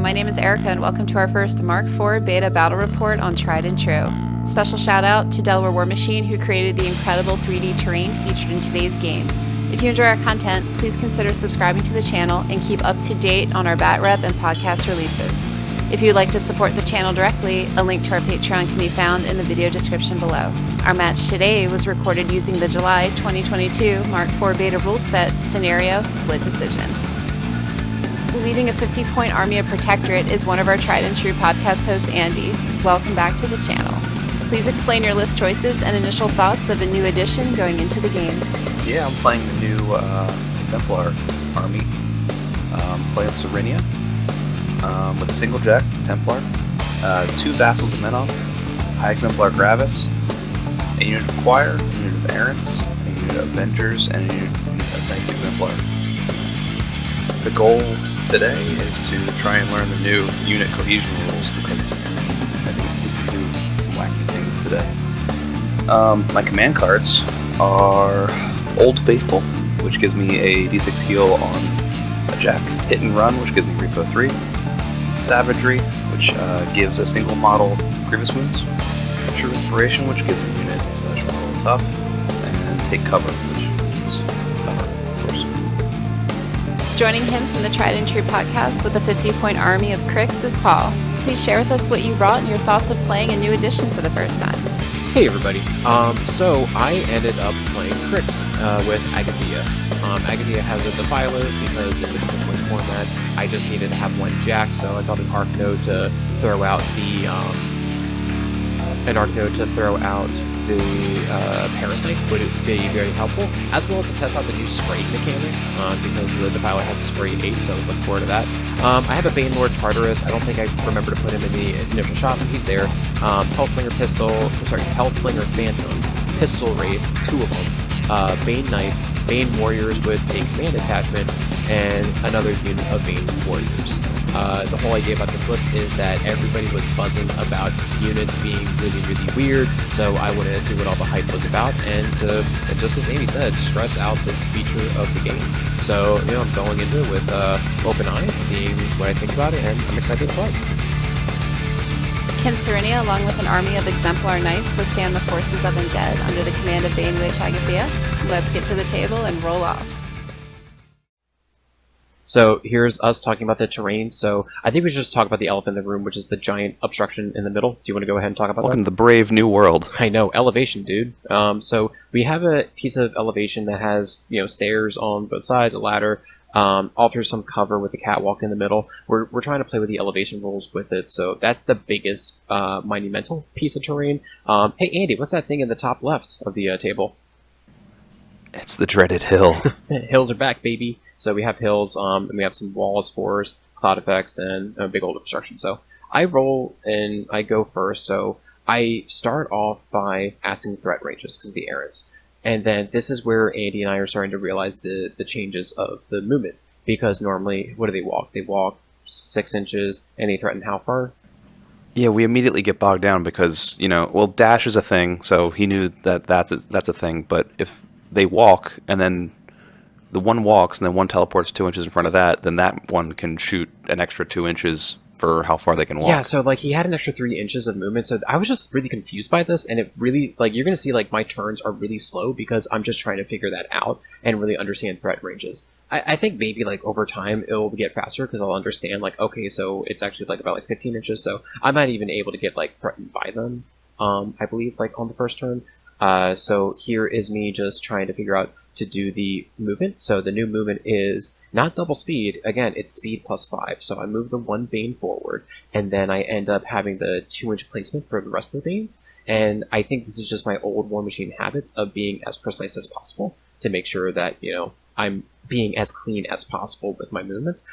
my name is Erica and welcome to our first Mark IV Beta Battle Report on Tried and True. Special shout out to Delaware Warmachine who created the incredible 3D terrain featured in today's game. If you enjoy our content, please consider subscribing to the channel and keep up to date on our bat rep and podcast releases. If you'd like to support the channel directly, a link to our Patreon can be found in the video description below. Our match today was recorded using the July 2022 Mark IV Beta rule set scenario split decision. Leading a 50-point army of Protectorate is one of our tried and true podcast hosts, Andy. Welcome back to the channel. Please explain your list choices and initial thoughts of a new addition going into the game. Yeah, I'm playing the new Exemplar army. Playing Cyrenia with a single jack, Templar, 2 Vassals of Menoth, High Exemplar Gravis, a unit of Choir, a unit of Errants, a unit of Avengers, and a unit of Knights Exemplar. The goal today is to try and learn the new unit cohesion rules because I think we can do some wacky things today. My command cards are Old Faithful, which gives me a d6 heal on a jack, Hit and Run, which gives me Rebo 3, Savagery, which gives a single model previous wounds, True Inspiration, which gives a unit / model tough, and Take Cover, which keeps cover, of course. Joining him from the Tried and True podcast with a 50-point army of Cryx is Paul. Please share with us what you brought and your thoughts of playing a new edition for the first time. Hey everybody, so I ended up playing Cryx with Agathia. Agathia has a Defiler because in the 50-point format I just needed to have 1 jack, so I got an arc node to throw out the Parasite would be very helpful, as well as to test out the new spray mechanics, because the Defiler has a spray 8, so I was looking forward to that. I have a Banelord Tartarus. I don't think I remember to put him in the initial shot, but he's there. Hellslinger Phantom, Pistol Wraith, 2 of them. Bane Knights, Bane Warriors with a command attachment, and another unit of Bane Warriors. The whole idea about this list is that everybody was buzzing about units being really, really weird, so I wanted to see what all the hype was about, and to, just as Amy said, stress out this feature of the game. So, I'm going into it with open eyes, seeing what I think about it, and I'm excited to play. Can Cyrenia, along with an army of Exemplar Knights, withstand the forces of Undead under the command of Bane Witch Agathia? Let's get to the table and roll off. So here's us talking about the terrain. So I think we should just talk about the elephant in the room, which is the giant obstruction in the middle. Do you want to go ahead and talk about that? Welcome to the brave new world. I know, elevation, dude. So we have a piece of elevation that has, stairs on both sides, a ladder, offers some cover with a catwalk in the middle. We're trying to play with the elevation rules with it, so that's the biggest monumental piece of terrain. Hey Andy, what's that thing in the top left of the table? It's the dreaded hill. Hills are back, baby. So we have hills, and we have some walls, fours, cloud effects, and a big old obstruction. So I roll and I go first. So I start off by asking threat ranges because of the errants. And then this is where Andy and I are starting to realize the changes of the movement. Because normally, what do they walk? They walk 6 inches, and they threaten how far? Yeah, we immediately get bogged down because, dash is a thing, so he knew that that's a thing. But if they walk, and then the one walks, and then one teleports 2 inches in front of that, then that one can shoot an extra 2 inches for how far they can walk. Yeah, so he had an extra 3 inches of movement, so I was just really confused by this, and it really, you're going to see my turns are really slow because I'm just trying to figure that out and really understand threat ranges. I think maybe over time it'll get faster because I'll understand okay, so it's actually about 15 inches, so I'm not even able to get threatened by them, I believe, on the first turn. So here is me just trying to figure out to do the movement. So the new movement is not double speed. Again, it's speed plus 5. So I move the 1 Bane forward, and then I end up having the 2-inch placement for the rest of the Banes. And I think this is just my old Warmachine habits of being as precise as possible to make sure that, I'm being as clean as possible with my movements.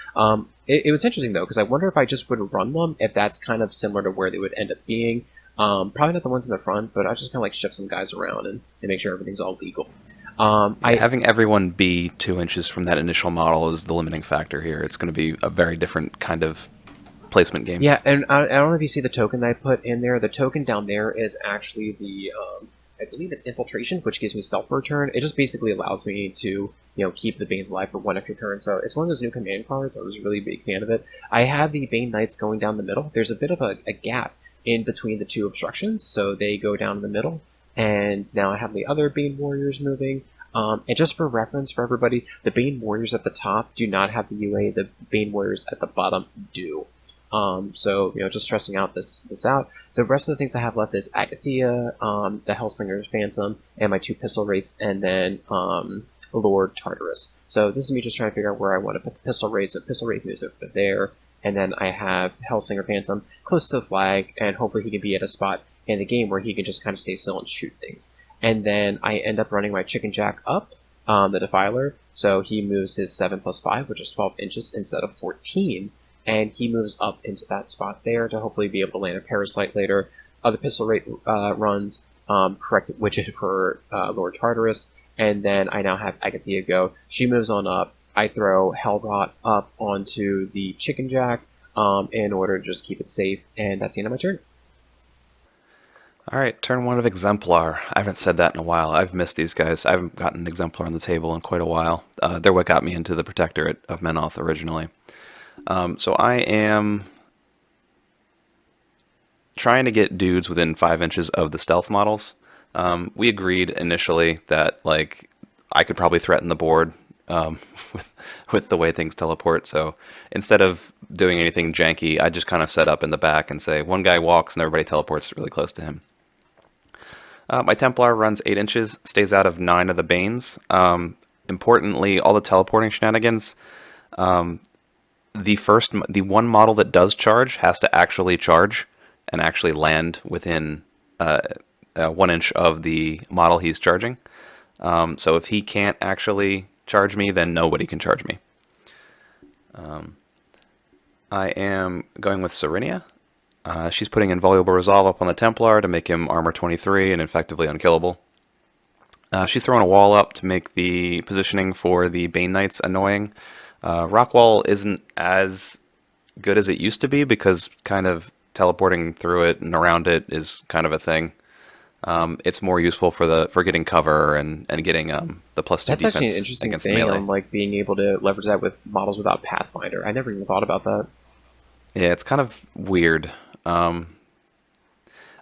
It was interesting, though, because I wonder if I just would run them, if that's kind of similar to where they would end up being. Probably not the ones in the front, but I just kind of shift some guys around and make sure everything's all legal. Having everyone be 2 inches from that initial model is the limiting factor here. It's going to be a very different kind of placement game. Yeah, and I don't know if you see the token that I put in there. The token down there is actually the believe it's infiltration, which gives me stealth for a turn. It just basically allows me to, keep the Banes alive for 1 extra turn. So it's one of those new command cards. I was a really big fan of it. I have the Bane Knights going down the middle. There's a bit of a gap in between the two obstructions, so they go down the middle. And now I have the other Bane Warriors moving. And just for reference for everybody, the Bane Warriors at the top do not have the UA. The Bane Warriors at the bottom do. So, just stressing out this out. The rest of the things I have left is Agathia, the Hellslinger's Phantom, and my 2 pistol rates, and then Lord Tartarus. So this is me just trying to figure out where I want to put the pistol rates. So pistol rate moves over there, and then I have Hellslinger Phantom close to the flag, and hopefully he can be at a spot in the game where he can just kind of stay still and shoot things. And then I end up running my Chicken Jack up, the Defiler, so he moves his 7+5, which is 12 inches instead of 14, and he moves up into that spot there to hopefully be able to land a Parasite later. Other pistol rate runs, corrected widget for Lord Tartarus, and then I now have Agathia go. She moves on up. I throw Hellrot up onto the Chicken Jack in order to just keep it safe, and that's the end of my turn. All right, turn 1 of Exemplar. I haven't said that in a while. I've missed these guys. I haven't gotten Exemplar on the table in quite a while. They're what got me into the Protectorate of Menoth originally. So I am trying to get dudes within 5 inches of the stealth models. We agreed initially that I could probably threaten the board with the way things teleport. So instead of doing anything janky, I just kind of set up in the back and say one guy walks and everybody teleports really close to him. My Templar runs 8 inches, stays out of 9 of the Banes. Importantly, all the teleporting shenanigans, the one model that does charge has to actually charge and actually land within 1 inch of the model he's charging. So if he can't actually charge me, then nobody can charge me. I am going with Cyrenia. She's putting Invaluable Resolve up on the Templar to make him armor 23 and effectively unkillable. She's throwing a wall up to make the positioning for the Bane Knights annoying. Rockwall isn't as good as it used to be because kind of teleporting through it and around it is kind of a thing. It's more useful for getting cover and getting the +2 That's defense actually an interesting against thing melee. on being able to leverage that with models without Pathfinder. I never even thought about that. Yeah, it's kind of weird. I'm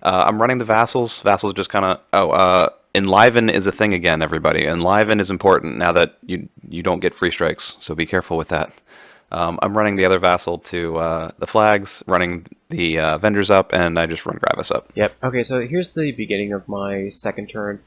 running the Vassals. Vassals just kind of... Enliven is a thing again, everybody. Enliven is important now that you don't get free strikes, so be careful with that. I'm running the other Vassal to the flags, running the Avengers up, and I just run Gravis up. Yep. Okay, so here's the beginning of my second turn.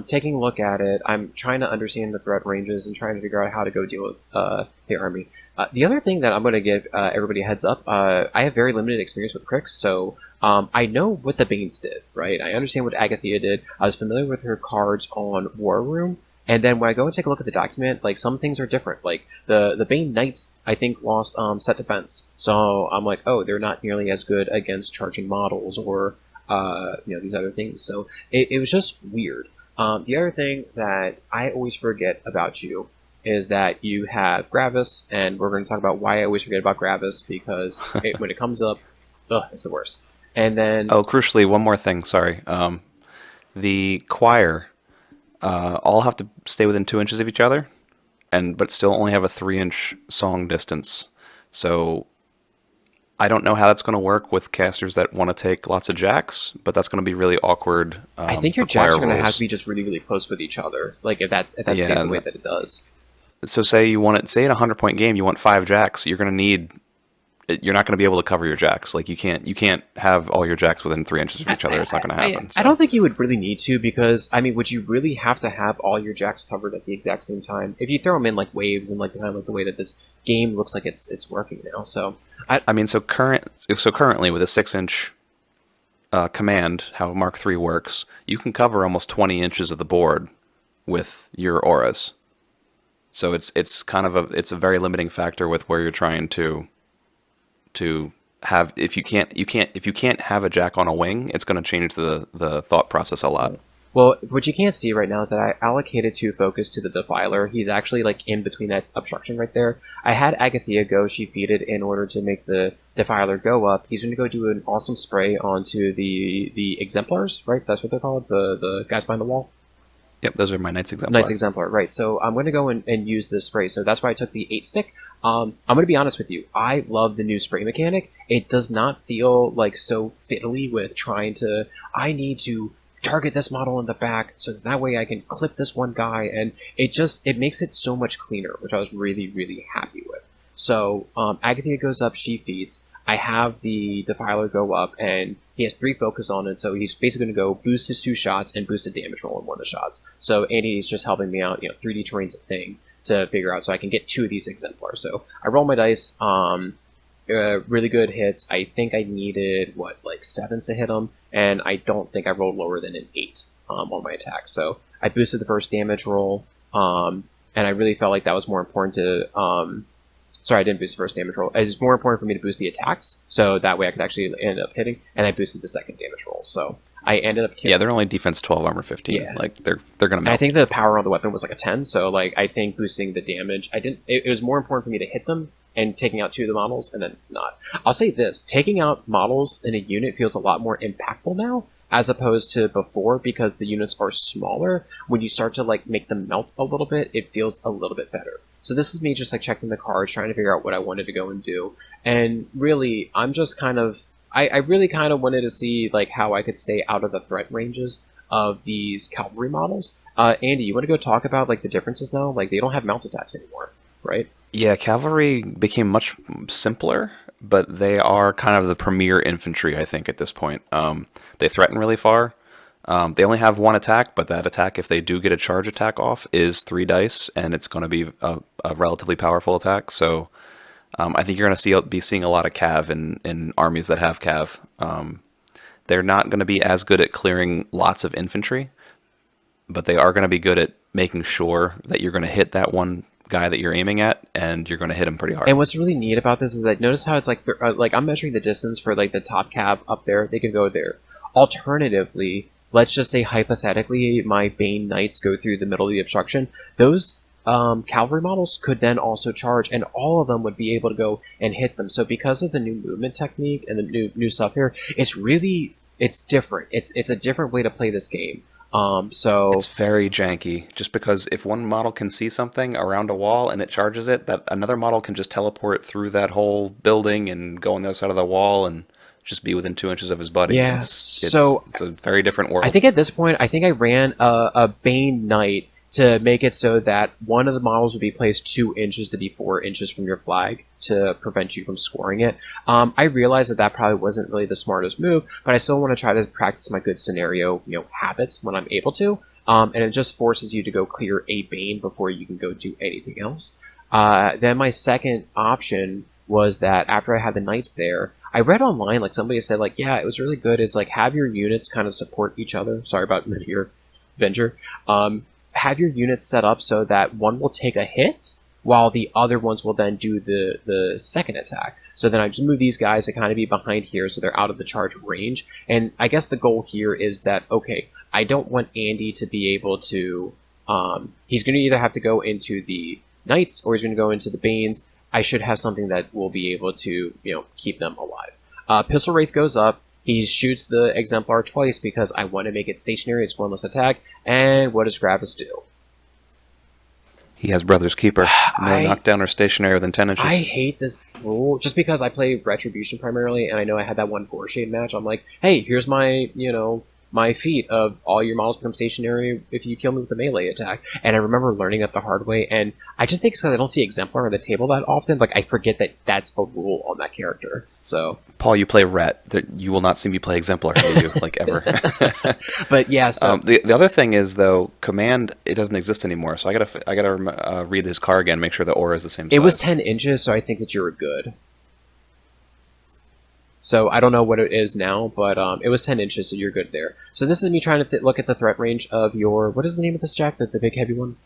Taking a look at it, I'm trying to understand the threat ranges and trying to figure out how to go deal with the army. The other thing that I'm going to give everybody a heads up, I have very limited experience with Cryx, so I know what the Banes did, right? I understand what Agathia did. I was familiar with her cards on War Room, and then when I go and take a look at the document, some things are different. The Bane Knights, I think, lost set defense, so I'm like, oh, they're not nearly as good against charging models or these other things. So it was just weird. The other thing that I always forget about you is that you have Gravis, and we're going to talk about why I always forget about Gravis, because when it comes up, it's the worst. And then... Oh, crucially, one more thing, sorry. The choir all have to stay within 2 inches of each other, but still only have a 3-inch song distance. So I don't know how that's going to work with casters that want to take lots of jacks, but that's going to be really awkward. I think your jacks are going to have to be just really, really close with each other. If that stays the way that it does. So say in a 100-point game, you want 5 jacks. You're going to need... You're not going to be able to cover your jacks. You can't have all your jacks within 3 inches of each other. It's not going to happen. I don't think you would really need to, because would you really have to have all your jacks covered at the exact same time? If you throw them in waves and the way that this game looks like it's working now. So currently with a 6-inch command, how Mark III works, you can cover almost 20 inches of the board with your auras. So it's kind of a very limiting factor with where you're trying to have. If you can't have a jack on a wing, it's going to change the thought process a lot. Well, what you can't see right now is that I allocated 2 focus to the Defiler. He's actually like in between that obstruction right there. I had Agathia go, she feeded in order to make the Defiler go up. He's going to go do an awesome spray onto the Exemplars, right? That's what they're called, the guys behind the wall. Yep, those are my Knights Exemplar. Knights Exemplar, right. So I'm going to go and use this spray. So that's why I took the 8-stick. I'm going to be honest with you. I love the new spray mechanic. It does not feel like so fiddly with trying to, I need to target this model in the back so that way I can clip this one guy. And it makes it so much cleaner, which I was really, really happy with. So Agathia goes up, she feeds. I have the Defiler go up, and he has 3 focus on it, so he's basically going to go boost his 2 shots and boost a damage roll in one of the shots. So Andy's just helping me out. 3D terrain's a thing to figure out, so I can get 2 of these exemplars. So I roll my dice, really good hits. I think I needed, like 7s to hit them, and I don't think I rolled lower than an 8 on my attack. So I boosted the first damage roll, and I really felt like that was more important to... Sorry, I didn't boost the first damage roll. It's more important for me to boost the attacks, so that way I could actually end up hitting, and I boosted the second damage roll. So I ended up killing. Yeah, they're only defense 12, armor 15. Yeah. Like they're gonna melt. I think the power on the weapon was like a 10, so like I think boosting the damage, it was more important for me to hit them and taking out 2 of the models, and then not. I'll say this: taking out models in a unit feels a lot more impactful now, as opposed to before, because the units are smaller. When you start to like make them melt a little bit, it feels a little bit better. So this is me just like checking the cards, trying to figure out what I wanted to go and do. And really, I'm just kind of, I really kind of wanted to see like how I could stay out of the threat ranges of these cavalry models. Andy, you want to go talk about like the differences now? Like they don't have mount attacks anymore, right? Yeah, cavalry became much simpler, but they are kind of the premier infantry, I think, at this point. They threaten really far. They only have 1 attack, but that attack, if they do get a charge attack off, is 3 dice, and it's going to be a relatively powerful attack. So I think you're going to be seeing a lot of cav in armies that have cav. They're not going to be as good at clearing lots of infantry, but they are going to be good at making sure that you're going to hit that one guy that you're aiming at, and you're going to hit him pretty hard. And what's really neat about this is that notice how it's like I'm measuring the distance for like the top cav up there. They can go there. Alternatively, let's just say hypothetically my Bane Knights go through the middle of the obstruction. Those cavalry models could then also charge, and all of them would be able to go and hit them. So because of the new movement technique and the new stuff here, it's different. It's a different way to play this game. So it's very janky, just because if one model can see something around a wall and it charges it, that another model can just teleport through that whole building and go on the other side of the wall and just be within 2 inches of his buddy. Yeah, it's a very different world. I think at this point, I ran a Bane Knight to make it so that one of the models would be placed 2 inches to be 4 inches from your flag to prevent you from scoring it. I realized that probably wasn't really the smartest move, but I still want to try to practice my good scenario, habits when I'm able to. And it just forces you to go clear a Bane before you can go do anything else. Then my second option was that after I had the Knights there, I read online, like somebody said, like, yeah, it was really good is like have your units kind of support each other. Sorry about your Avenger. Have your units set up so that one will take a hit while the other ones will then do the second attack. So then I just move these guys to kind of be behind here so they're out of the charge range. And I guess the goal here is that, okay, I don't want Andy to be able to... he's going to either have to go into the Knights or he's going to go into the Banes. I should have something that will be able to, keep them alive. Pistol Wraith goes up. He shoots the Exemplar twice because I want to make it stationary. It's 1 less attack. And what does Gravis do? He has Brother's Keeper. No knockdown or stationary within 10 inches. I hate this rule just because I play Retribution primarily, and I know I had that one Gorshade match. I'm like, hey, here's my, my feat of all your models become stationary if you kill me with a melee attack. And I remember learning it the hard way, and I just think because I don't see Exemplar on the table that often, like I forget that that's a rule on that character. So Paul, you play Ret. You will not see me play Exemplar, do you? Like ever. But yeah, so the other thing is though, Command, it doesn't exist anymore. So I gotta read his car again, make sure the aura is the same size. It was 10 inches, so I think that you were good. So I don't know what it is now, but it was 10 inches, so you're good there. So this is me trying to look at the threat range of your... What is the name of this Jack? The big heavy one?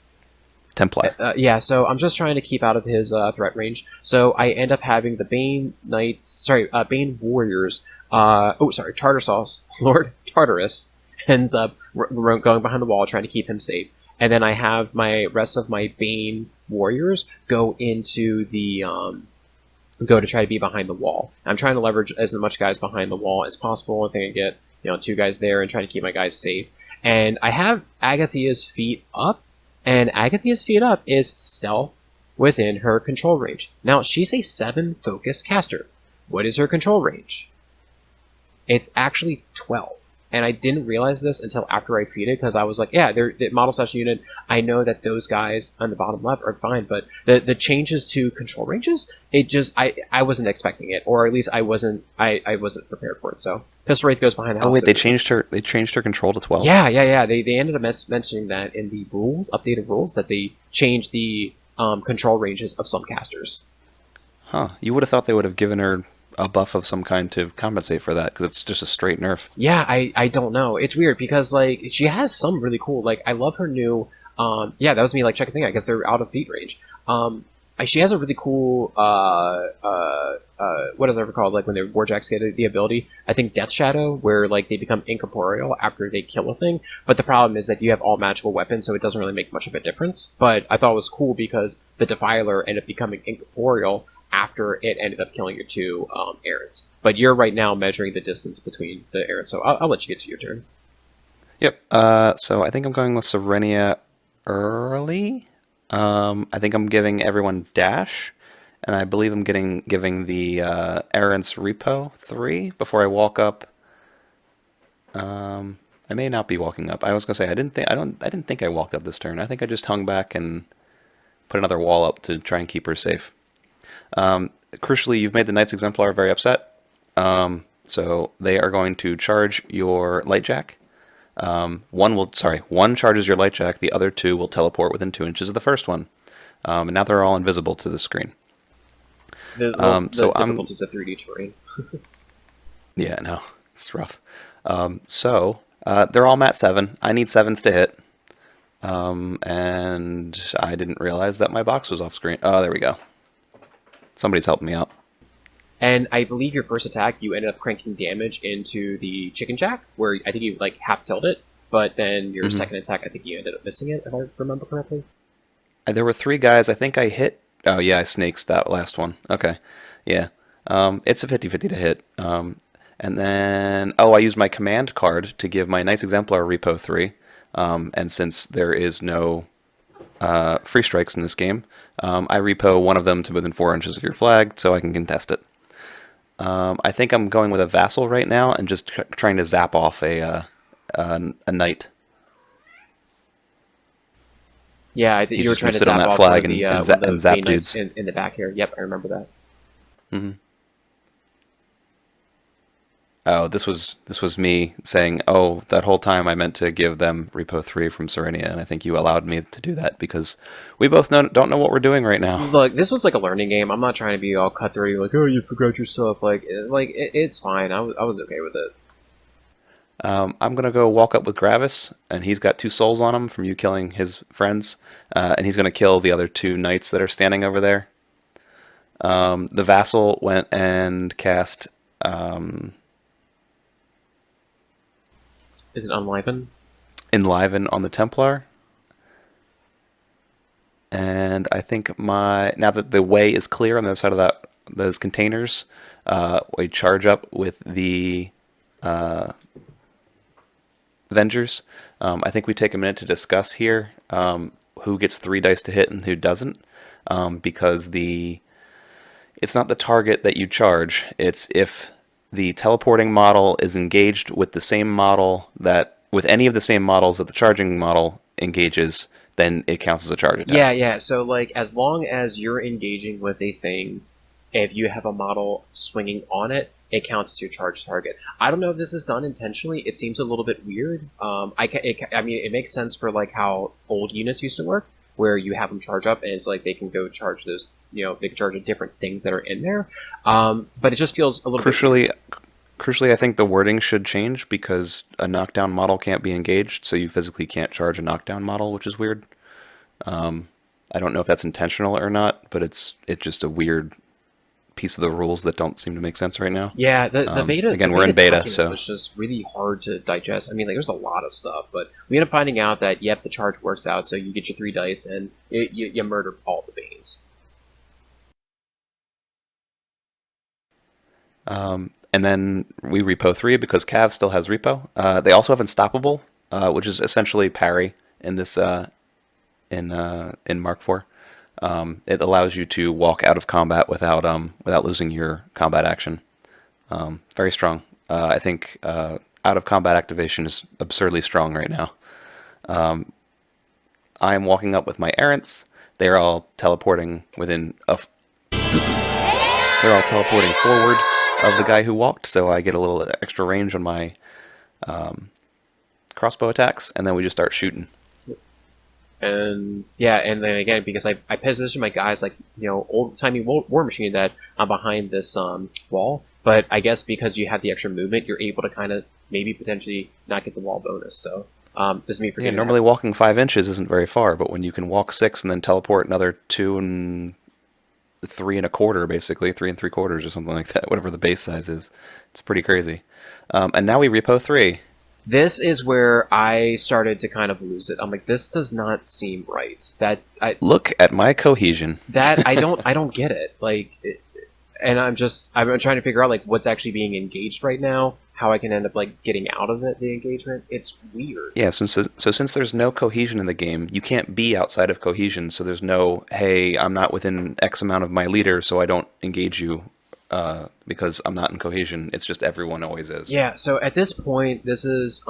Templar. Yeah, so I'm just trying to keep out of his threat range. So I end up having the Bane Knights... Bane Warriors... Tartar Sauce, Lord Tartarus, ends up going behind the wall trying to keep him safe. And then I have my rest of my Bane warriors go into the go to try to be behind the wall. I'm trying to leverage as much guys behind the wall as possible. I think I get 2 guys there and trying to keep my guys safe. And I have Agathia's feet up, and Agathia's feet up is stealth within her control range. Now she's a 7 focus caster. What is her control range? It's actually 12. And I didn't realize this until after I feed it, because I was like, yeah, they're model / unit. I know that those guys on the bottom left are fine, but the changes to control ranges, it just I wasn't expecting it, or at least I wasn't prepared for it. So Pistol Wraith goes behind the house. Oh wait, they changed her control to 12. Yeah. They ended up mentioning that in the updated rules, that they changed the control ranges of some casters. Huh. You would have thought they would have given her a buff of some kind to compensate for that, because it's just a straight nerf. Yeah, I don't know. It's weird because like she has some really cool, like I love her new that was me like checking thing. I guess they're out of feet range. She has a really cool what is it ever called, like when the warjacks get the ability, I think Death Shadow, where like they become incorporeal after they kill a thing. But the problem is that you have all magical weapons, so it doesn't really make much of a difference. But I thought it was cool because the Defiler ended up becoming incorporeal after it ended up killing your 2 errands. But you're right now measuring the distance between the errands, so I'll let you get to your turn. Yep. So I think I'm going with Cyrenia early. I think I'm giving everyone dash, and I believe I'm giving the errands repo 3 before I walk up. I may not be walking up. I was gonna say I didn't think I walked up this turn. I think I just hung back and put another wall up to try and keep her safe. Crucially, you've made the Knights Exemplar very upset, so they are going to charge your Lightjack. One charges your Lightjack, the other 2 will teleport within 2 inches of the first one, and now they're all invisible to the screen. The difficulty is a 3D terrain. Yeah, no, it's rough. They're all mat 7. I need 7s to hit, and I didn't realize that my box was off screen. Oh, there we go. Somebody's helping me out. And I believe your first attack, you ended up cranking damage into the Chicken Jack, where I think you like half killed it, but then your second attack, I think you ended up missing it, if I remember correctly. There were 3 guys. I think I hit. Oh yeah, I snakes that last one. Okay, yeah. It's a 50-50 to hit. And then I used my command card to give my Knights Exemplar repo 3. And since there is no free strikes in this game, I repo one of them to within 4 inches of your flag, so I can contest it. I think I'm going with a vassal right now and just trying to zap off a knight. Yeah, I think you were trying to sit on zap that off flag and zap dudes in the back here. Yep, I remember that. Mm-hmm. Oh, this was me saying, oh, that whole time I meant to give them Repo 3 from Cyrenia, and I think you allowed me to do that because we both don't know what we're doing right now. Look, this was like a learning game. I'm not trying to be all cutthroat, like, oh, you forgot your stuff. It's fine. I was okay with it. I'm going to go walk up with Gravis, and he's got 2 souls on him from you killing his friends, and he's going to kill the other 2 knights that are standing over there. The vassal went and cast... Is it Enliven? Enliven on the Templar. And I think now that the way is clear on the other side of those containers, we charge up with the Avengers. I think we take a minute to discuss here who gets 3 dice to hit and who doesn't, because it's not the target that you charge, it's if the teleporting model is engaged with the same model with any of the same models that the charging model engages, then it counts as a charge attack. Yeah. So, like, as long as you're engaging with a thing, if you have a model swinging on it, it counts as your charge target. I don't know if this is done intentionally. It seems a little bit weird. It makes sense for like how old units used to work, where you have them charge up and it's like they can go charge those, they can charge different things that are in there. But it just feels a little Crucially, I think the wording should change because a knockdown model can't be engaged, so you physically can't charge a knockdown model, which is weird. I don't know if that's intentional or not, but it's just a weird piece of the rules that don't seem to make sense right now. Yeah, the beta. Again, the we're in beta, document so was just really hard to digest. I mean, like there's a lot of stuff, but we end up finding out that yep, the charge works out. So you get your 3 dice and you murder all the Banes. And then we repo 3 because Cav still has repo. They also have Unstoppable, which is essentially parry in this in Mark IV. It allows you to walk out of combat without losing your combat action. Very strong. I think out of combat activation is absurdly strong right now. I am walking up with my errants. They're all teleporting within they're all teleporting forward of the guy who walked, so I get a little extra range on my crossbow attacks, and then we just start shooting. And yeah, and then again, because I position my guys like, you know, old-timey Warmachine that I'm behind this wall, but I guess because you have the extra movement, you're able to kind of maybe potentially not get the wall bonus, so this is me forgetting. Yeah, normally walking 5 inches isn't very far, but when you can walk 6 and then teleport another 2 and 3 1/4, basically 3 3/4 or something like that, whatever the base size is, it's pretty crazy. And now we repo 3. This is where I started to kind of lose it. I'm like, this does not seem right. Look at my cohesion. That I don't get it. Like, and I'm trying to figure out like what's actually being engaged right now, how I can end up like getting out of it, the engagement. It's weird. Yeah, since there's no cohesion in the game, you can't be outside of cohesion. So there's no, hey, I'm not within X amount of my leader, so I don't engage you. Because I'm not in cohesion. It's just everyone always is. Yeah, so at this point, this is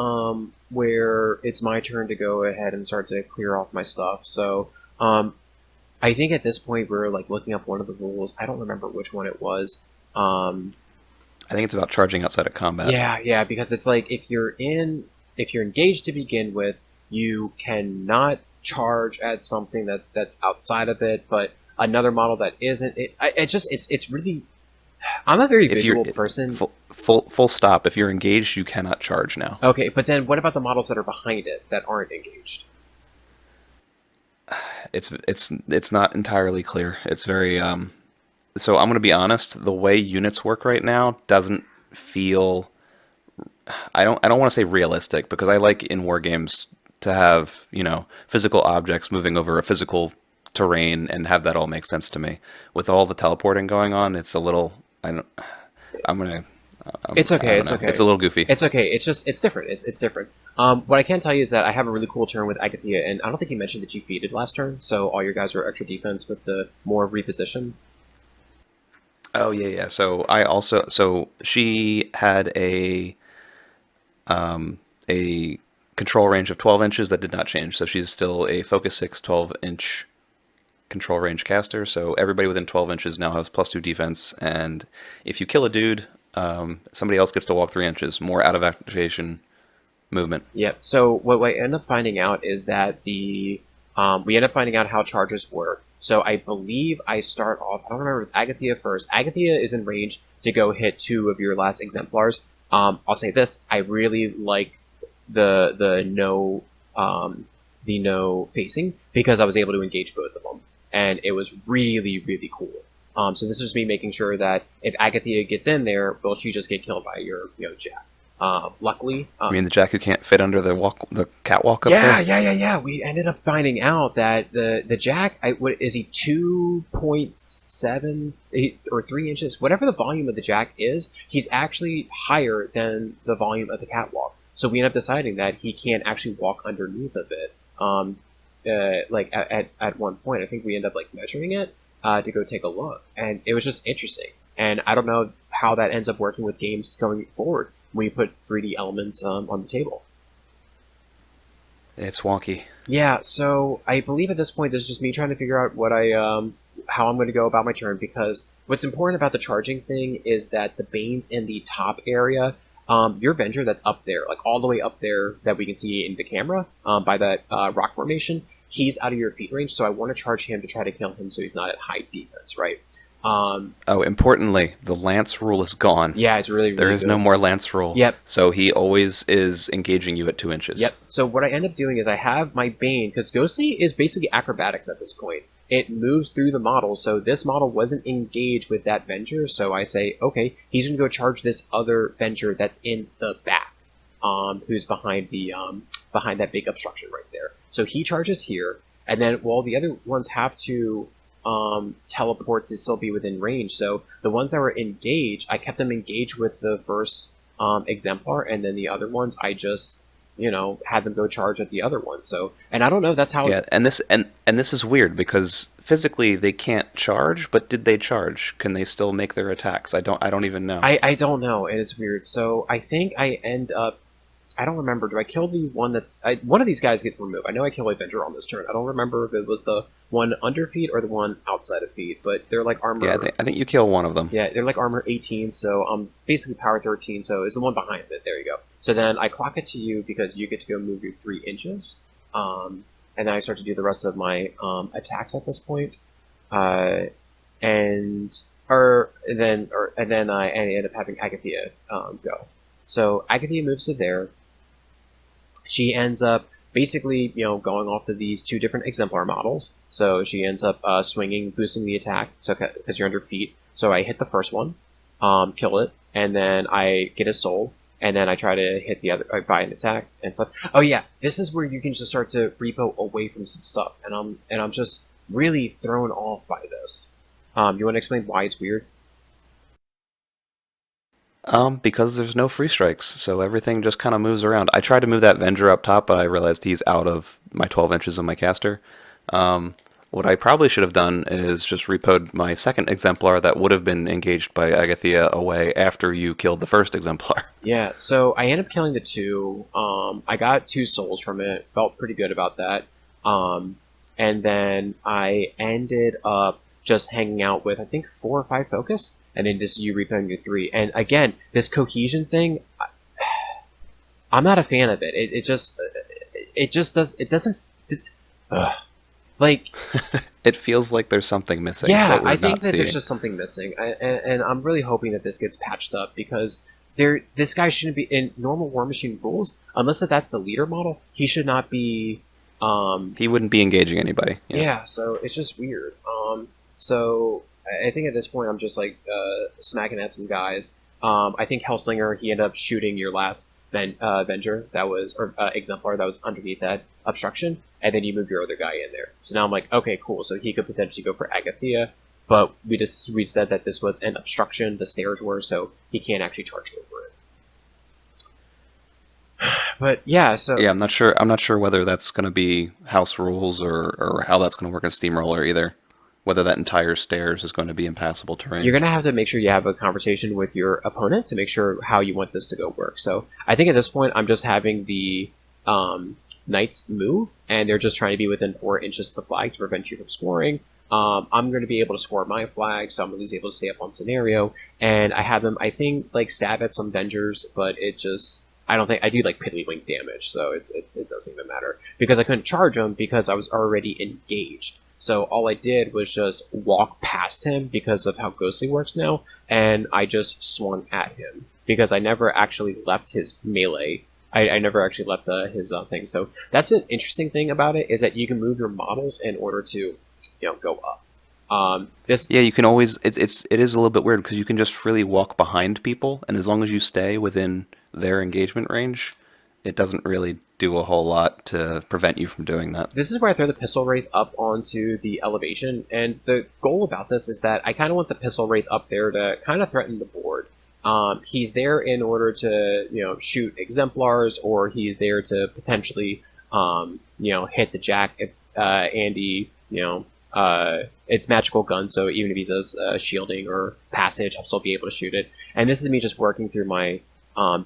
where it's my turn to go ahead and start to clear off my stuff. So I think at this point, we're like looking up one of the rules. I don't remember which one it was. I think it's about charging outside of combat. Yeah, because it's like if you're engaged to begin with, you cannot charge at something that's outside of it, but another model that isn't. It's really. I'm a very visual person. Full stop. If you're engaged, you cannot charge now. Okay, but then what about the models that are behind it that aren't engaged? It's not entirely clear. It's very so I'm going to be honest, the way units work right now doesn't feel I don't want to say realistic, because I like in war games to have, you know, physical objects moving over a physical terrain and have that all make sense to me. With all the teleporting going on, it's a little it's okay. It's a little goofy. It's okay. It's different. It's different. What I can tell you is that I have a really cool turn with Agathia, and I don't think you mentioned that you feeded last turn, so all your guys are extra defense with the more reposition. Oh yeah. So she had a control range of 12 inches that did not change. So she's still a focus 6 12-inch control range caster. So everybody within 12 inches now has +2 defense, and if you kill a dude, somebody else gets to walk 3 inches, more out of activation movement. Yep. So what I end up finding out is that we end up finding out how charges work. So I believe I start off, I don't remember if it's Agathia first. Agathia is in range to go hit 2 of your last exemplars. I'll say this, I really like the no facing, because I was able to engage both of them. And it was really, really cool. So this is just me making sure that if Agathia gets in there, will she just get killed by your Jack? Luckily, I mean the Jack who can't fit under the catwalk up there? Yeah. We ended up finding out that the Jack, is he 2.7 or 3 inches? Whatever the volume of the Jack is, he's actually higher than the volume of the catwalk. So we end up deciding that he can't actually walk underneath of it. Like at one point, I think we end up like measuring it to go take a look, and it was just interesting. And I don't know how that ends up working with games going forward when you put 3D elements on the table. It's wonky. Yeah, so I believe at this point this is just me trying to figure out what how I'm going to go about my turn, because what's important about the charging thing is that the Banes in the top area, your Avenger that's up there, like all the way up there that we can see in the camera by that rock formation, he's out of your feet range, so I want to charge him to try to kill him so he's not at high defense, right? Importantly, the Lance rule is gone. Yeah, it's really there is good. No more Lance rule. Yep. So he always is engaging you at 2 inches. Yep. So what I end up doing is I have my Bane, because Ghostly is basically acrobatics at this point. it moves through the model. So this model wasn't engaged with that Venger. So I say, okay, he's going to go charge this other Venger that's in the back, who's behind the behind that big obstruction right there. So he charges here, and then while the other ones have to teleport to still be within range. So the ones that were engaged, I kept them engaged with the first exemplar, and then the other ones I just had them go charge at the other one. So, and I don't know if that's how. Yeah, and this is weird because physically they can't charge, but did they charge? Can they still make their attacks? I don't even know. I don't know, and it's weird. So I think I end up. I don't remember. Do I kill the one that's... one of these guys get removed. I know I kill a Avenger on this turn. I don't remember if it was the one under feet or the one outside of feet, but they're like armor... Yeah, I think you kill one of them. Yeah, they're like armor 18, so I'm basically power 13, so it's the one behind it. There you go. So then I clock it to you because you get to go move your 3 inches. And then I start to do the rest of my attacks at this point. And then I end up having Agathia go. So Agathia moves to there. She ends up basically, going off of these 2 different exemplar models. So she ends up swinging, boosting the attack, so because you're under feet. So I hit the first one, kill it, and then I get a soul, and then I try to hit the other by an attack and stuff. Oh yeah, this is where you can just start to repo away from some stuff, and I'm just really thrown off by this. You want to explain why it's weird? Because there's no free strikes, so everything just kind of moves around. I tried to move that Venger up top, but I realized he's out of my 12 inches of my caster. What I probably should have done is just repoed my second exemplar that would have been engaged by Agathia away after you killed the first exemplar. Yeah, so I ended up killing the 2. I got 2 souls from it, felt pretty good about that. And then I ended up just hanging out with, I think, 4 or 5 focus. And then this you repoing your 3. And again, this cohesion thing, I'm not a fan of it. It doesn't like it feels like there's something missing. Yeah, that I think that there's just something missing, and I'm really hoping that this gets patched up because this guy shouldn't be in normal Warmachine rules unless that's the leader model. He should not be. He wouldn't be engaging anybody. Yeah, so it's just weird. So I think at this point I'm just like smacking at some guys. I think Hellslinger, he ended up shooting your last Venger that was, or exemplar that was underneath that obstruction, and then you move your other guy in there. So now I'm like, okay, cool. So he could potentially go for Agathia, but we said that this was an obstruction. The stairs were, so he can't actually charge over it. But yeah, so yeah, I'm not sure whether that's going to be house rules or how that's going to work in Steamroller either. Whether that entire stairs is going to be impassable terrain. You're going to have to make sure you have a conversation with your opponent to make sure how you want this to go work. So I think at this point, I'm just having the knights move, and they're just trying to be within 4 inches of the flag to prevent you from scoring. I'm going to be able to score my flag, so I'm at least able to stay up on scenario. And I have them, I think, like stab at some Vengers, but it just... I don't think... I do like piddlywink damage, so it doesn't even matter. Because I couldn't charge them because I was already engaged. So all I did was just walk past him because of how Ghostly works now, and I just swung at him because I never actually left his melee. I never actually left his thing. So that's an interesting thing about it, is that you can move your models in order to, go up. Yeah, you can always. It is a little bit weird because you can just freely walk behind people, and as long as you stay within their engagement range, it doesn't really do a whole lot to prevent you from doing that. This is where I throw the Pistol Wraith up onto the elevation, and the goal about this is that I kind of want the Pistol Wraith up there to kind of threaten the board. He's there in order to, shoot exemplars, or he's there to potentially, hit the Jack if Andy, it's magical gun, so even if he does shielding or passage, I'll still be able to shoot it. And this is me just working through my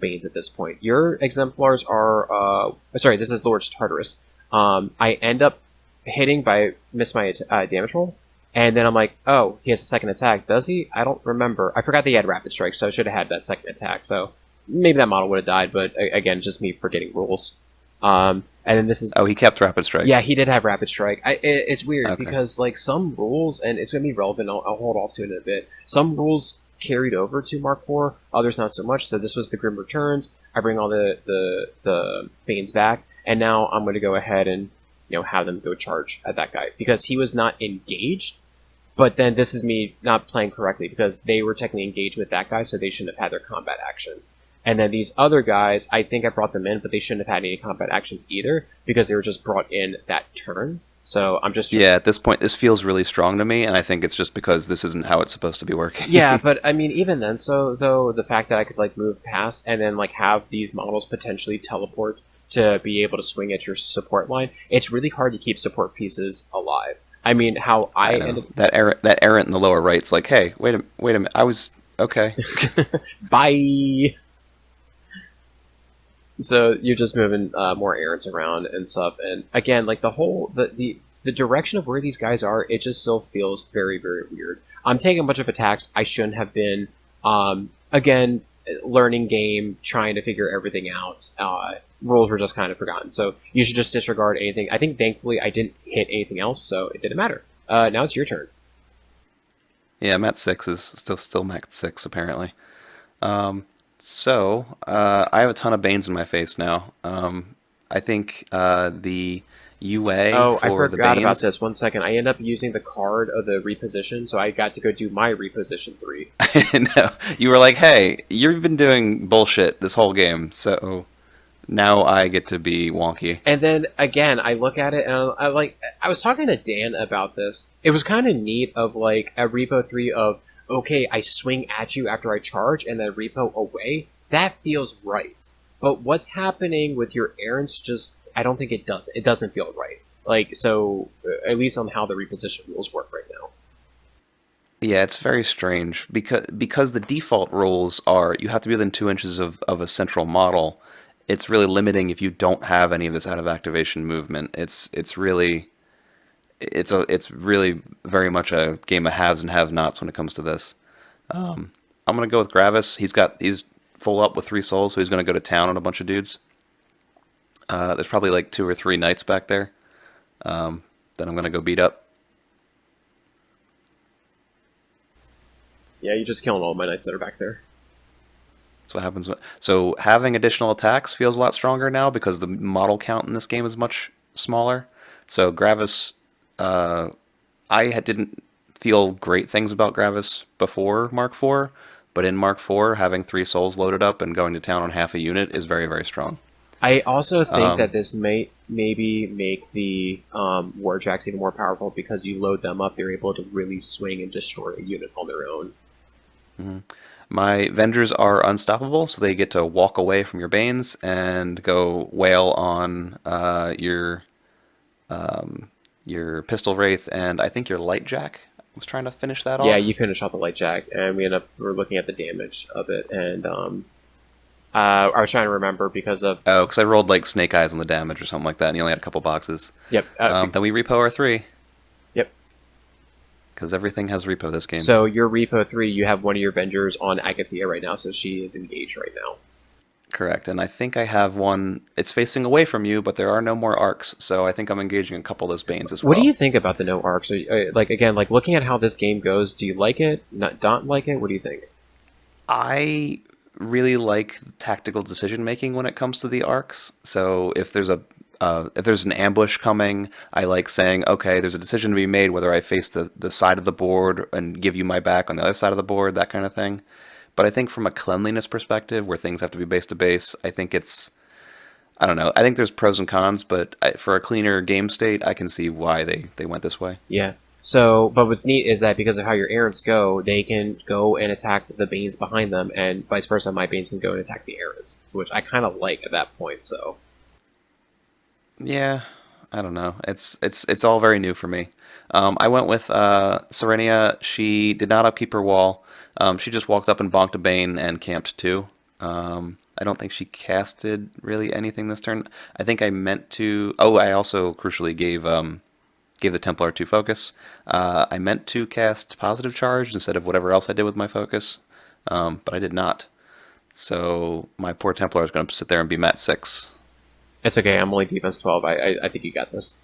Banes at this point. Your exemplars are sorry, this is Lord's Tartarus. I end up hitting by miss my damage roll, and then I'm like, oh, he has a second attack. Does he? I don't remember. I forgot that he had rapid strike, so I should have had that second attack. So maybe that model would have died, but again, just me forgetting rules. And then this is... Oh, he kept rapid strike. Yeah, he did have rapid strike. It's weird because like some rules, and it's going to be relevant, I'll hold off to it in a bit. Some rules carried over to Mark IV, others not so much. So this was the Grim Returns. I bring all the Banes back, and now I'm going to go ahead and have them go charge at that guy because he was not engaged. But then this is me not playing correctly because they were technically engaged with that guy, so they shouldn't have had their combat action. And then these other guys, I think I brought them in, but they shouldn't have had any combat actions either because they were just brought in that turn. So I'm just... Yeah, at this point, this feels really strong to me, and I think it's just because this isn't how it's supposed to be working. Yeah, but I mean, even then, though, the fact that I could, like, move past and then, like, have these models potentially teleport to be able to swing at your support line, it's really hard to keep support pieces alive. I mean, how I ended... That errant in the lower right's like, hey, wait a minute, I was... Okay. Bye! So you're just moving more errands around and stuff, and again, like the direction of where these guys are, it just still feels very, very weird. I'm taking a bunch of attacks I shouldn't have been. Again, learning game, trying to figure everything out. Rules were just kind of forgotten, so you should just disregard anything. I think thankfully I didn't hit anything else, so it didn't matter. Now it's your turn. Yeah, Mat 6 is still Mat 6 apparently. So, I have a ton of Banes in my face now. I think the UA I for the forgot Banes... about this. 1 second. I end up using the card of the reposition, so I got to go do my reposition 3. No, you were like, hey, you've been doing bullshit this whole game, so now I get to be wonky. And then, again, I look at it, and I was talking to Dan about this. It was kind of neat of, like, a Repo 3 of, okay, I swing at you after I charge and then repo away. That feels right. But what's happening with your errands just, I don't think it does. It doesn't feel right. Like, so, at least on how the reposition rules work right now. Yeah, it's very strange because the default rules are you have to be within 2 inches of a central model. It's really limiting if you don't have any of this out of activation movement. It's really very much a game of haves and have-nots when it comes to this. I'm gonna go with Gravis. He's full up with 3 souls, so he's gonna go to town on a bunch of dudes. There's probably like 2 or 3 knights back there that I'm gonna go beat up. Yeah, you're just killing all my knights that are back there. That's what happens. So having additional attacks feels a lot stronger now because the model count in this game is much smaller. So Gravis, didn't feel great things about Gravis before Mark IV, but in Mark IV, having 3 souls loaded up and going to town on half a unit is very, very strong. I also think that this may maybe make the warjacks even more powerful because you load them up, they're able to really swing and destroy a unit on their own. Mm-hmm. My Vengers are unstoppable, so they get to walk away from your Banes and go wail on your Pistol Wraith and I think your Lightjack. I was trying to finish that off. Yeah, you finish off the Lightjack, and we're looking at the damage of it, and I was trying to remember because of... Oh, because I rolled like Snake Eyes on the damage or something like that, and you only had a couple boxes. Yep. Then we repo our 3. Yep. Because everything has repo this game. So your repo 3, you have one of your Vengers on Agathia right now, so she is engaged right now. Correct, and I think I have one. It's facing away from you, but there are no more arcs, so I think I'm engaging a couple of those Banes as well. What do you think about the no arcs? Like, again, like looking at how this game goes, do you like it? Not like it? What do you think? I really like tactical decision making when it comes to the arcs. So if there's an ambush coming, I like saying, okay, there's a decision to be made whether I face the side of the board and give you my back on the other side of the board, that kind of thing. But I think from a cleanliness perspective, where things have to be base to base, I think I don't know. I think there's pros and cons, but for a cleaner game state, I can see why they went this way. Yeah. So, but what's neat is that because of how your errands go, they can go and attack the Banes behind them, and vice versa, my Banes can go and attack the errands, which I kind of like at that point, so... Yeah, I don't know. It's all very new for me. I went with Cyrenia. She did not upkeep her wall. She just walked up and bonked a Bane and camped 2. I don't think she casted really anything this turn. I think I meant to... Oh, I also crucially gave the Templar 2 focus. I meant to cast Positive Charge instead of whatever else I did with my focus, but I did not. So my poor Templar is going to sit there and be Mat 6. It's okay, I'm only defense 12. I think you got this.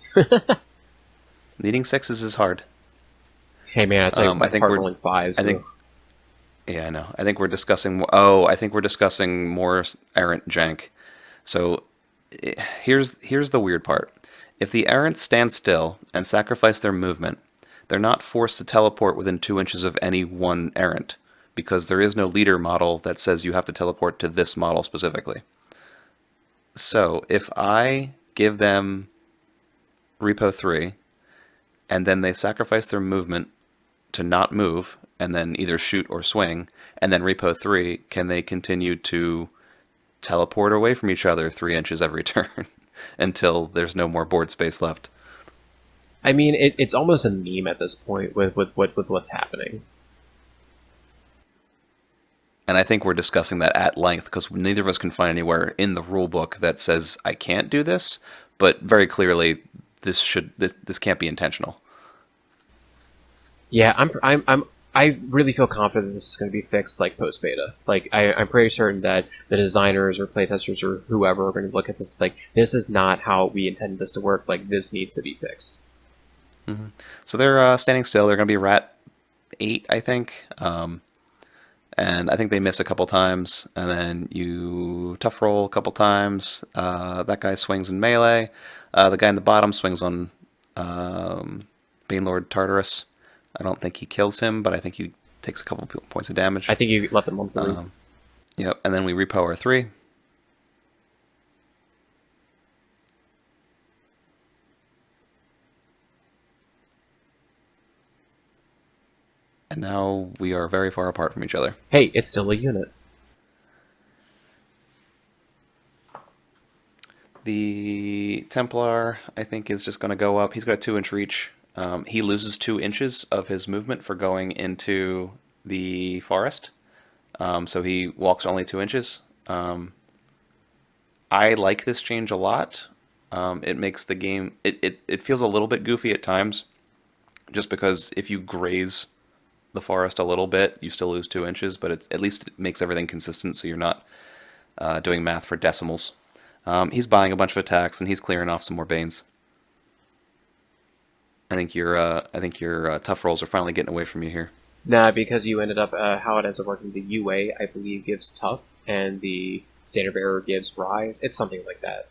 Needing 6s is hard. Hey man, I think we're rolling 5s. So. Yeah, I know. I think we're discussing... Oh, I think we're discussing more errant jank. So here's the weird part. If the errants stand still and sacrifice their movement, they're not forced to teleport within 2 inches of any one errant, because there is no leader model that says you have to teleport to this model specifically. So if I give them Repo 3, and then they sacrifice their movement to not move, and then either shoot or swing, and then Repo 3, can they continue to teleport away from each other 3 inches every turn until there's no more board space left? I mean, it's almost a meme at this point with what's happening. And I think we're discussing that at length because neither of us can find anywhere in the rule book that says I can't do this, but very clearly this can't be intentional. Yeah, I really feel confident this is going to be fixed like post beta. Like I'm pretty certain that the designers or playtesters or whoever are going to look at this like this is not how we intended this to work. Like this needs to be fixed. Mm-hmm. So they're standing still. They're going to be rat 8, I think. And I think they miss a couple times, and then you tough roll a couple times. That guy swings in melee. The guy in the bottom swings on Banelord Tartarus. I don't think he kills him, but I think he takes a couple points of damage. I think you left him on 3. Yep, and then we repo our 3. And now we are very far apart from each other. Hey, it's still a unit. The Templar, I think, is just going to go up. He's got a 2-inch reach. He loses 2 inches of his movement for going into the forest. So he walks only 2 inches. I like this change a lot. It makes the game... It feels a little bit goofy at times, just because if you graze the forest a little bit, you still lose 2 inches, but at least it makes everything consistent, so you're not doing math for decimals. He's buying a bunch of attacks, and he's clearing off some more Banes. I think your tough rolls are finally getting away from you here. Nah, because you ended up how it ends up working. The UA, I believe, gives tough, and the standard bearer gives rise. It's something like that.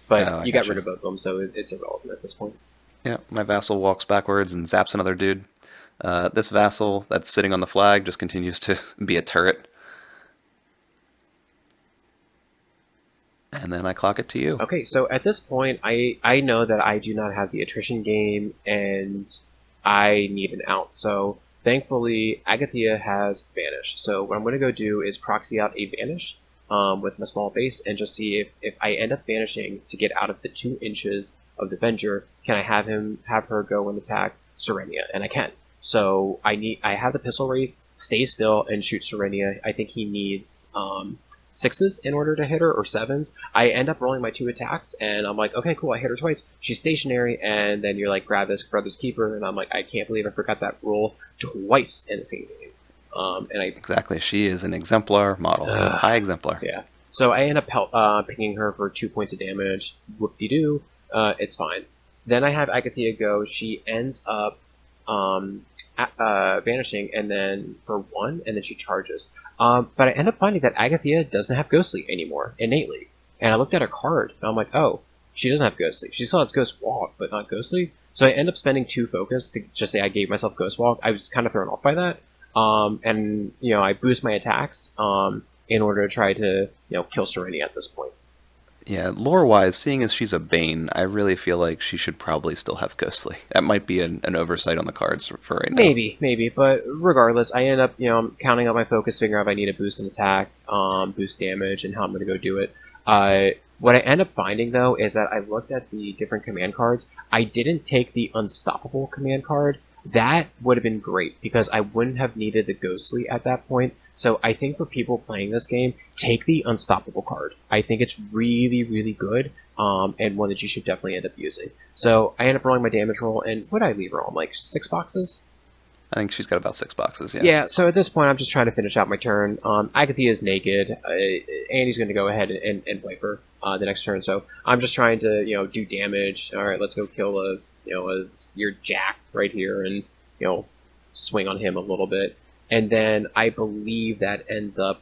But you got rid of both of them, so it's irrelevant at this point. Yeah, my vassal walks backwards and zaps another dude. This vassal that's sitting on the flag just continues to be a turret. And then I clock it to you. Okay, so at this point, I know that I do not have the attrition game, and I need an out. So thankfully, Agathia has Vanish. So what I'm going to go do is proxy out a Vanish with my small base and just see if I end up vanishing to get out of the 2 inches of the Avenger, can I have her go and attack Cyrenia? And I can. So I have the pistol wraith, stay still, and shoot Cyrenia. I think he needs 6s in order to hit her, or 7s. I end up rolling my 2 attacks, and I'm like, okay, cool, I hit her twice. She's stationary, and then you're like, grab this brother's keeper, and I'm like, I can't believe I forgot that roll twice in the same game. Exactly, she is an exemplar model, high exemplar. Yeah. So I end up pinging her for 2 points of damage. Whoop-de-doo. It's fine. Then I have Agathia go. She ends up vanishing, and then for 1, and then she charges. But I end up finding that Agathia doesn't have Ghostly anymore, innately. And I looked at her card, and I'm like, oh, she doesn't have Ghostly. She still has Ghost Walk, but not Ghostly. So I end up spending 2 focus to just say I gave myself Ghost Walk. I was kind of thrown off by that. And, I boost my attacks in order to try to, kill Cyrenia at this point. Yeah, lore-wise, seeing as she's a Bane, I really feel like she should probably still have Ghostly. That might be an oversight on the cards for right now. Maybe, but regardless, I end up, counting up my focus, figuring out if I need to boost an attack, boost damage, and how I'm going to go do it. What I end up finding, though, is that I looked at the different command cards. I didn't take the Unstoppable command card. That would have been great, because I wouldn't have needed the Ghostly at that point. So I think for people playing this game, take the Unstoppable card. I think it's really, really good, and one that you should definitely end up using. So I end up rolling my damage roll, and what did I leave her on? Like 6 boxes? I think she's got about 6 boxes, yeah. Yeah, so at this point, I'm just trying to finish out my turn. Agathia is naked. Andy's going to go ahead and wipe her the next turn. So I'm just trying to, do damage. All right, let's go kill your Jack right here and, swing on him a little bit. And then I believe that ends up,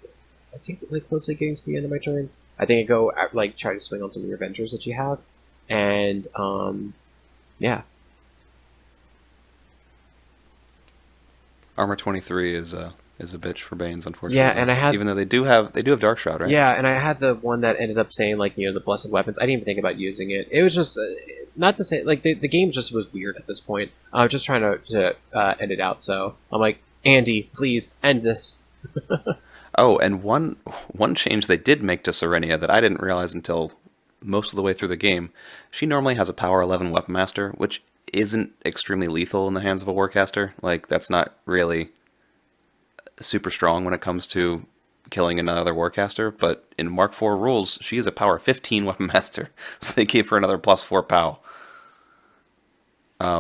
I think, closely getting to the end of my turn. I think I go, try to swing on some of your Avengers that you have. and yeah. Armor 23 is a bitch for Banes, unfortunately. Yeah, and I had, even though they do have Dark Shroud, right? Yeah, and I had the one that ended up saying like, you know, the blessed weapons. I didn't even think about using it. It was just not to say like the game just was weird at this point. I was just trying to end it out. So I'm like, Andy, please end this. Oh, and one change they did make to Cyrenia that I didn't realize until most of the way through the game. She normally has a power 11 weapon master, which isn't extremely lethal in the hands of a warcaster. Like, that's not really super strong when it comes to killing another warcaster, but in Mark IV rules, she is a power 15 weapon master, so they gave her another +4 POW.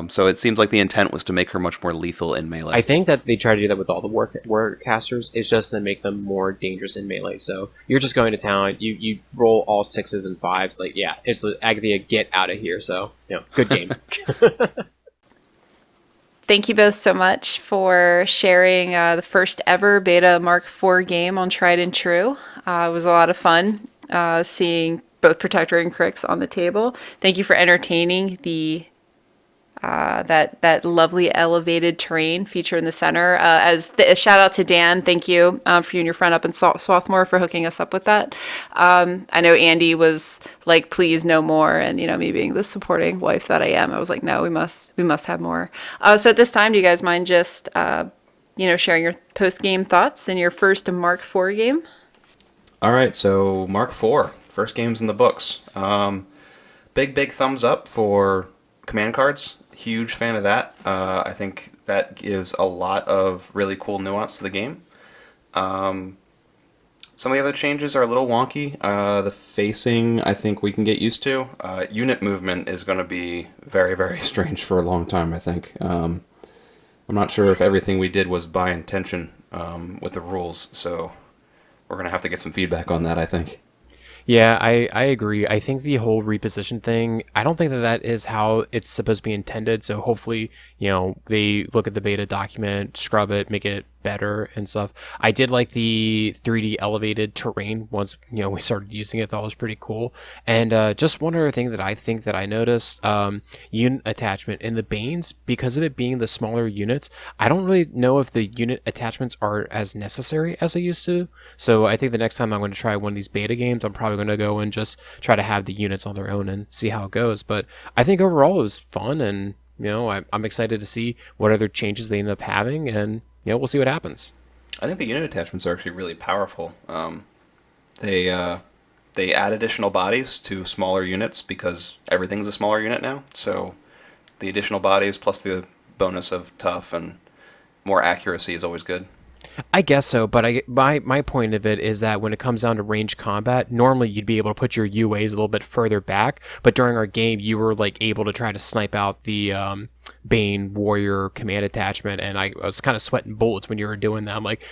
So it seems like the intent was to make her much more lethal in melee. I think that they try to do that with all the warcasters. It's just to make them more dangerous in melee. So you're just going to town, you roll all 6s and 5s. Like, yeah, it's Agathia, get out of here. So, you know, good game. Thank you both so much for sharing the first ever beta Mark IV game on Tried and True. It was a lot of fun seeing both Protectorate and Cryx on the table. Thank you for entertaining the that lovely elevated terrain feature in the center. A shout out to Dan, thank you for you and your friend up in Swarthmore for hooking us up with that. I know Andy was like, please no more, and you know, me being the supporting wife that I am, I was like, no, we must have more. So at this time, do you guys mind just sharing your post game thoughts in your first Mark IV game? All right, so Mark IV, first game's in the books. Big thumbs up for command cards. Huge fan of that. I think that gives a lot of really cool nuance to the game. Some of the other changes are a little wonky. The facing, I think we can get used to. Unit movement is going to be very, very strange for a long time, I think. I'm not sure if everything we did was by intention with the rules, so we're going to have to get some feedback on that, I think. Yeah, I agree. I think the whole reposition thing, I don't think that is how it's supposed to be intended. So hopefully, you know, they look at the beta document, scrub it, make it better and stuff. I did like the 3D elevated terrain once, you know, we started using it. That was pretty cool. And just one other thing that I think that I noticed, unit attachment in the Banes, because of it being the smaller units, I don't really know if the unit attachments are as necessary as they used to. So I think the next time I'm going to try one of these beta games, I'm probably going to go and just try to have the units on their own and see how it goes. But I think overall it was fun, and you know, I'm excited to see what other changes they end up having, and you know, we'll see what happens. I think the unit attachments are actually really powerful. They add additional bodies to smaller units because everything's a smaller unit now. So the additional bodies plus the bonus of tough and more accuracy is always good. I guess so, but my point of it is that when it comes down to range combat, normally you'd be able to put your UAs a little bit further back, but during our game, you were like able to try to snipe out the Bane Warrior command attachment, and I was kind of sweating bullets when you were doing that. I'm like,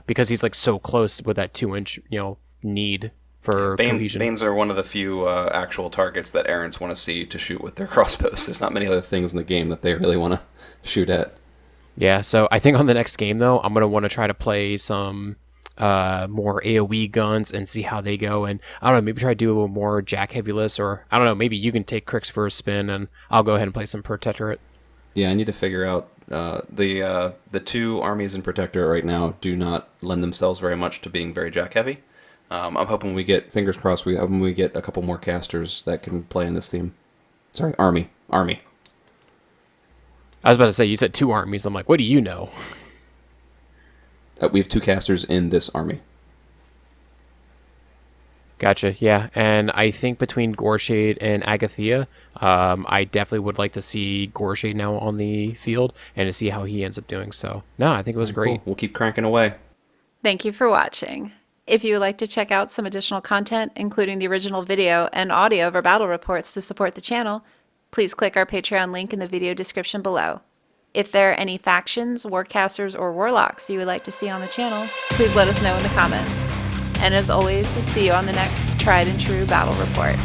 because he's like so close with that 2-inch, you know, need for cohesion. Banes are one of the few actual targets that errants want to see to shoot with their crossbows. There's not many other things in the game that they really want to shoot at. Yeah, so I think on the next game, though, I'm going to want to try to play some more AoE guns and see how they go. And I don't know, maybe try to do a little more Jack Heavy List, or I don't know, maybe you can take Cryx for a spin and I'll go ahead and play some Protectorate. Yeah, I need to figure out the two armies in Protectorate right now do not lend themselves very much to being very Jack Heavy. I'm hoping we get, fingers crossed, we get a couple more casters that can play in this theme. Sorry, army. I was about to say, you said 2 armies. I'm like, what do you know? We have 2 casters in this army. Gotcha, yeah. And I think between Goreshade and Agathia, I definitely would like to see Goreshade now on the field and to see how he ends up doing. So, no, I think it was great. Cool. We'll keep cranking away. Thank you for watching. If you would like to check out some additional content, including the original video and audio of our battle reports to support the channel, please click our Patreon link in the video description below. If there are any factions, warcasters, or warlocks you would like to see on the channel, please let us know in the comments. And as always, see you on the next Tried and True Battle Report.